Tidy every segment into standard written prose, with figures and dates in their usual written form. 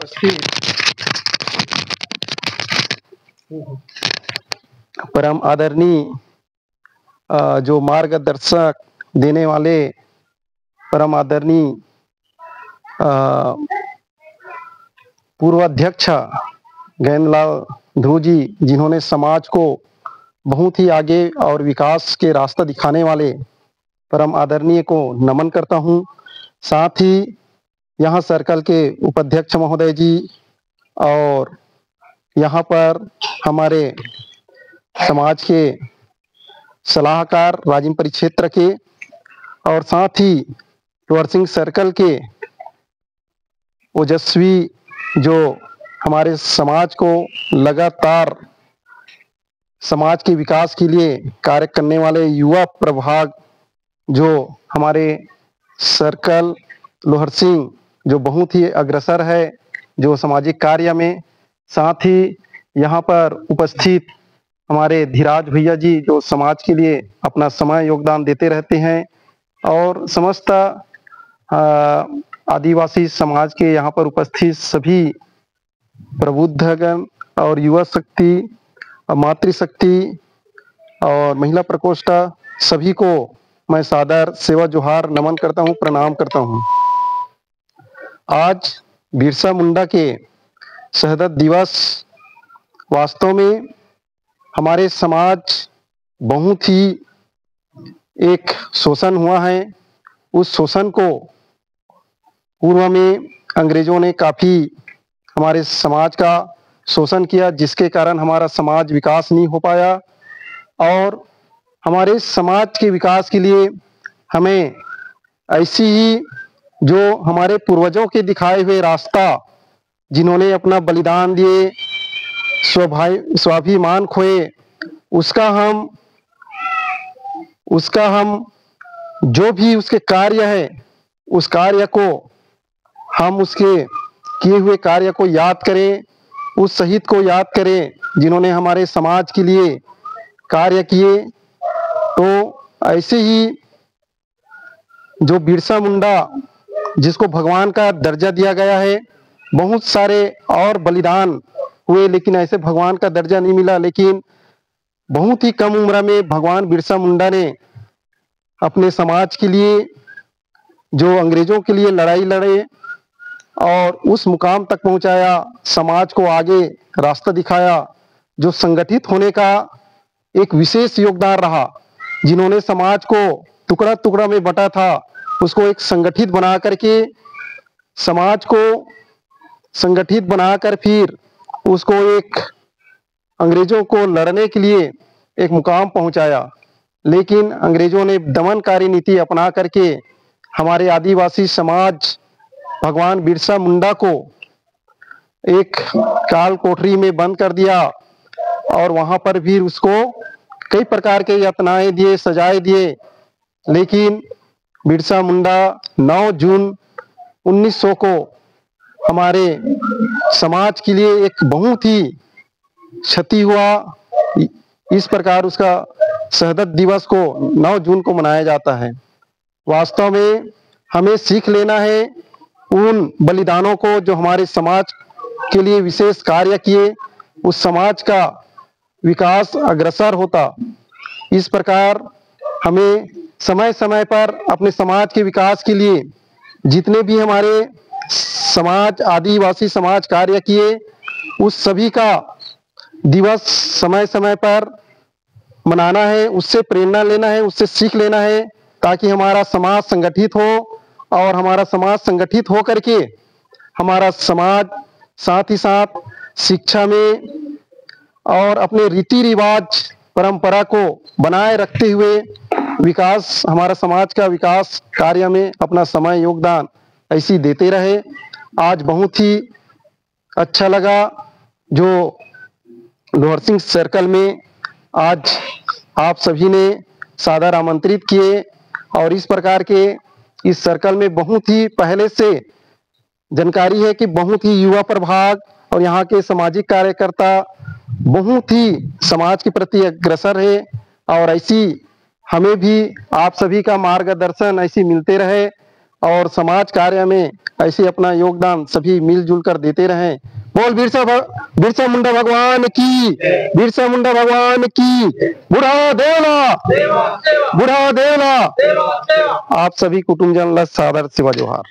उपस्थित परम आदरणीय जो मार्गदर्शक देने वाले परम आदरणीय पूर्व अध्यक्ष गैंदलाल ध्रुव जी, जिन्होंने समाज को बहुत ही आगे और विकास के रास्ता दिखाने वाले परम आदरणीय को नमन करता हूं। साथ ही यहाँ सर्कल के उपाध्यक्ष महोदय जी और यहाँ पर हमारे समाज के सलाहकार राजिम परिक्षेत्र के और साथ ही लोअर सिंह सर्कल के ओजस्वी जो हमारे समाज को लगातार समाज के विकास के लिए कार्य करने वाले युवा प्रभाग जो हमारे सर्कल लोअर सिंह जो बहुत ही अग्रसर है जो सामाजिक कार्य में। साथ ही यहाँ पर उपस्थित हमारे धीराज भैया जी जो समाज के लिए अपना समय योगदान देते रहते हैं और समस्त आदिवासी समाज के यहाँ पर उपस्थित सभी प्रबुद्धगण और युवा शक्ति मातृशक्ति और महिला प्रकोष्ठ सभी को मैं सादर सेवा जोहार नमन करता हूँ, प्रणाम करता हूँ। आज बिरसा मुंडा के शहादत दिवस वास्तव में हमारे समाज बहुत ही एक शोषण हुआ है। उस शोषण को पूर्व में अंग्रेजों ने काफी हमारे समाज का शोषण किया, जिसके कारण हमारा समाज विकास नहीं हो पाया और हमारे समाज के विकास के लिए हमें ऐसी ही जो हमारे पूर्वजों के दिखाए हुए रास्ता, जिन्होंने अपना बलिदान दिए, स्वाभिमान खोए, उसका हम जो भी उसके कार्य है उस कार्य को हम उसके किए हुए कार्य को याद करें, उस शहीद को याद करें जिन्होंने हमारे समाज के लिए कार्य किए। तो ऐसे ही जो बिरसा मुंडा जिसको भगवान का दर्जा दिया गया है, बहुत सारे और बलिदान हुए लेकिन ऐसे भगवान का दर्जा नहीं मिला। लेकिन बहुत ही कम उम्र में भगवान बिरसा मुंडा ने अपने समाज के लिए जो अंग्रेजों के लिए लड़ाई लड़े और उस मुकाम तक पहुंचाया, समाज को आगे रास्ता दिखाया, जो संगठित होने का एक विशेष योगदान रहा। जिन्होंने समाज को टुकड़ा टुकड़ा में बटा था उसको एक संगठित बना करके समाज को संगठित बनाकर फिर उसको एक अंग्रेजों को लड़ने के लिए एक मुकाम पहुंचाया। लेकिन अंग्रेजों ने दमनकारी नीति अपना करके हमारे आदिवासी समाज भगवान बिरसा मुंडा को एक काल कोठरी में बंद कर दिया और वहां पर भी उसको कई प्रकार के यातनाएं दिए, सजाए दिए। लेकिन बिरसा मुंडा 9 जून 1900 को हमारे समाज के लिए एक बहुत ही क्षति हुआ। इस प्रकार उसका शहादत दिवस को 9 जून को मनाया जाता है। वास्तव में हमें सीख लेना है उन बलिदानों को जो हमारे समाज के लिए विशेष कार्य किए, उस समाज का विकास अग्रसर होता। इस प्रकार हमें समय समय पर अपने समाज के विकास के लिए जितने भी हमारे समाज आदिवासी समाज कार्य किए उस सभी का दिवस समय समय पर मनाना है, उससे प्रेरणा लेना है, उससे सीख लेना है, ताकि हमारा समाज संगठित हो और हमारा समाज संगठित हो करके हमारा समाज साथ ही साथ शिक्षा में और अपने रीति रिवाज परंपरा को बनाए रखते हुए विकास हमारा समाज का विकास कार्य में अपना समय योगदान ऐसी देते रहे। आज बहुत ही अच्छा लगा जो लोअर सिंह सर्कल में आज आप सभी ने सादर आमंत्रित किए और इस प्रकार के इस सर्कल में बहुत ही पहले से जानकारी है कि बहुत ही युवा प्रभाग और यहाँ के सामाजिक कार्यकर्ता बहुत ही समाज के प्रति अग्रसर है और ऐसी हमें भी आप सभी का मार्गदर्शन ऐसी मिलते रहे और समाज कार्य में ऐसे अपना योगदान सभी मिलजुल कर देते रहें। बोल बिरसा मुंडा भगवान की, बिरसा मुंडा भगवान की। बुढ़ा देवला, बुढ़ा देवला। आप सभी कुटुंबजन ला सादर सेवा जोहार।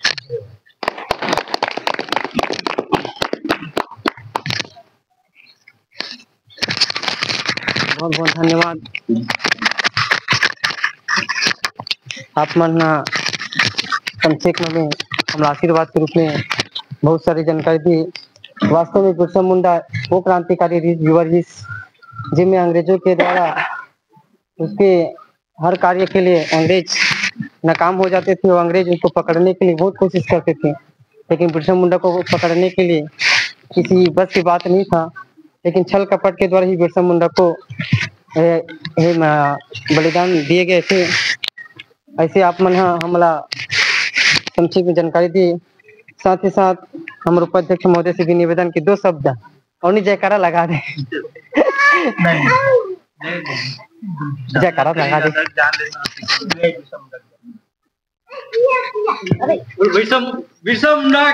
बहुत बहुत धन्यवाद। आप मन संक्षेप में हमारा आशीर्वाद के रूप में बहुत सारी जानकारी दी। वास्तव में बिरसा मुंडा वो क्रांतिकारी युवा जिनमें अंग्रेजों के द्वारा उसके हर कार्य के लिए अंग्रेज नाकाम हो जाते थे और अंग्रेज उसको पकड़ने के लिए बहुत कोशिश करते थे, लेकिन बिरसा मुंडा को पकड़ने के लिए किसी बस की बात नहीं था। लेकिन छल कपट के द्वारा ही बिरसा मुंडा को बलिदान दिए गए थे। ऐसे आप मन हमला संक्षिप्त में जानकारी दी। साथ ही साथ हमारे उपाध्यक्ष महोदय से भी निवेदन की 2 शब्द और नहीं जयकारा लगा दे। जयकारा लगा दे। बिरसा मुंडा